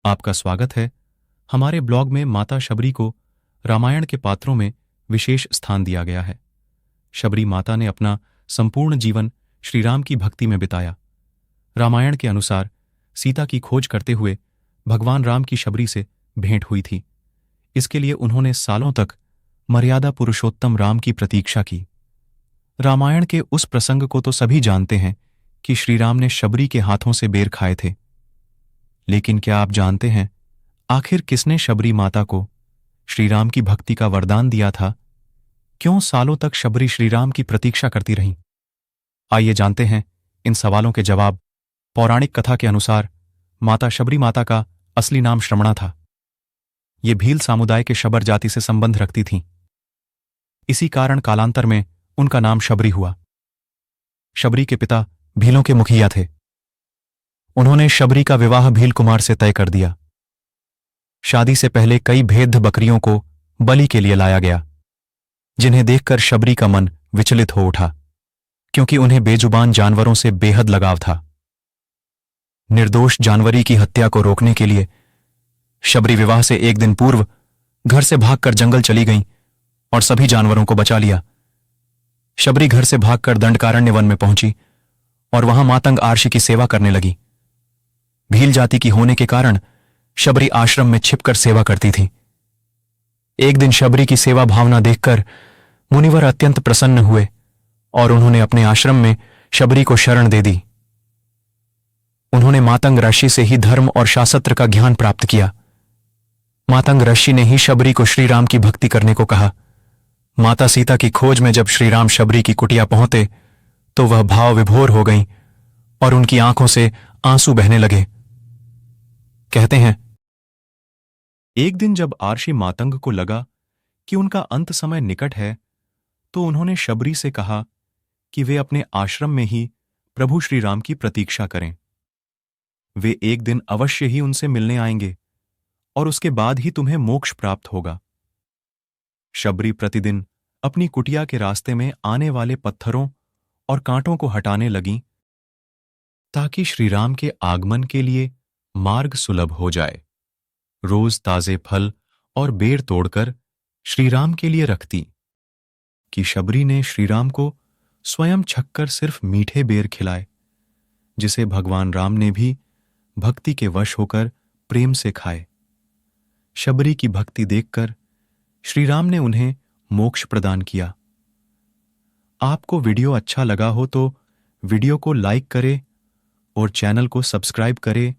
आपका स्वागत है। हमारे ब्लॉग में माता शबरी को रामायण के पात्रों में विशेष स्थान दिया गया है। शबरी माता ने अपना संपूर्ण जीवन श्री राम की भक्ति में बिताया। रामायण के अनुसार सीता की खोज करते हुए भगवान राम की शबरी से भेंट हुई थी। इसके लिए उन्होंने सालों तक मर्यादा पुरुषोत्तम राम की प्रतीक्षा की। रामायण के उस प्रसंग को तो सभी जानते हैं कि श्री राम ने शबरी के हाथों से बेर खाए थे। लेकिन क्या आप जानते हैं आखिर किसने शबरी माता को श्री राम की भक्ति का वरदान दिया था? क्यों सालों तक शबरी श्री राम की प्रतीक्षा करती रहीं? आइए जानते हैं इन सवालों के जवाब। पौराणिक कथा के अनुसार माता शबरी माता का असली नाम श्रमणा था। ये भील समुदाय के शबर जाति से संबंध रखती थीं। इसी कारण कालांतर में उनका नाम शबरी हुआ। शबरी के पिता भीलों के मुखिया थे। उन्होंने शबरी का विवाह भील कुमार से तय कर दिया। शादी से पहले कई भेद्ध बकरियों को बलि के लिए लाया गया, जिन्हें देखकर शबरी का मन विचलित हो उठा, क्योंकि उन्हें बेजुबान जानवरों से बेहद लगाव था। निर्दोष जानवरी की हत्या को रोकने के लिए शबरी विवाह से एक दिन पूर्व घर से भागकर जंगल चली गईं और सभी जानवरों को बचा लिया। शबरी घर से भागकर दंडकारण्य वन में पहुंची और वहां मातंग आर्षि की सेवा करने लगी। भील जाति की होने के कारण शबरी आश्रम में छिपकर सेवा करती थी। एक दिन शबरी की सेवा भावना देखकर मुनिवर अत्यंत प्रसन्न हुए और उन्होंने अपने आश्रम में शबरी को शरण दे दी। उन्होंने मातंग ऋषि से ही धर्म और शास्त्र का ज्ञान प्राप्त किया। मातंग ऋषि ने ही शबरी को श्री राम की भक्ति करने को कहा। माता सीता की खोज में जब श्री राम शबरी की कुटिया पहुंचे तो वह भाव विभोर हो गईं और उनकी आंखों से आंसू बहने लगे। कहते हैं, एक दिन जब आर्षि मातंग को लगा कि उनका अंत समय निकट है, तो उन्होंने शबरी से कहा कि वे अपने आश्रम में ही प्रभु श्री राम की प्रतीक्षा करें। वे एक दिन अवश्य ही उनसे मिलने आएंगे और उसके बाद ही तुम्हें मोक्ष प्राप्त होगा। शबरी प्रतिदिन अपनी कुटिया के रास्ते में आने वाले पत्थरों और कांटों को हटाने लगीं, ताकि श्री राम के आगमन के लिए मार्ग सुलभ हो जाए। रोज ताजे फल और बेर तोड़कर श्री राम के लिए रखती कि शबरी ने श्री राम को स्वयं छककर सिर्फ मीठे बेर खिलाए, जिसे भगवान राम ने भी भक्ति के वश होकर प्रेम से खाए। शबरी की भक्ति देखकर श्री राम ने उन्हें मोक्ष प्रदान किया। आपको वीडियो अच्छा लगा हो तो वीडियो को लाइक करें और चैनल को सब्सक्राइब करें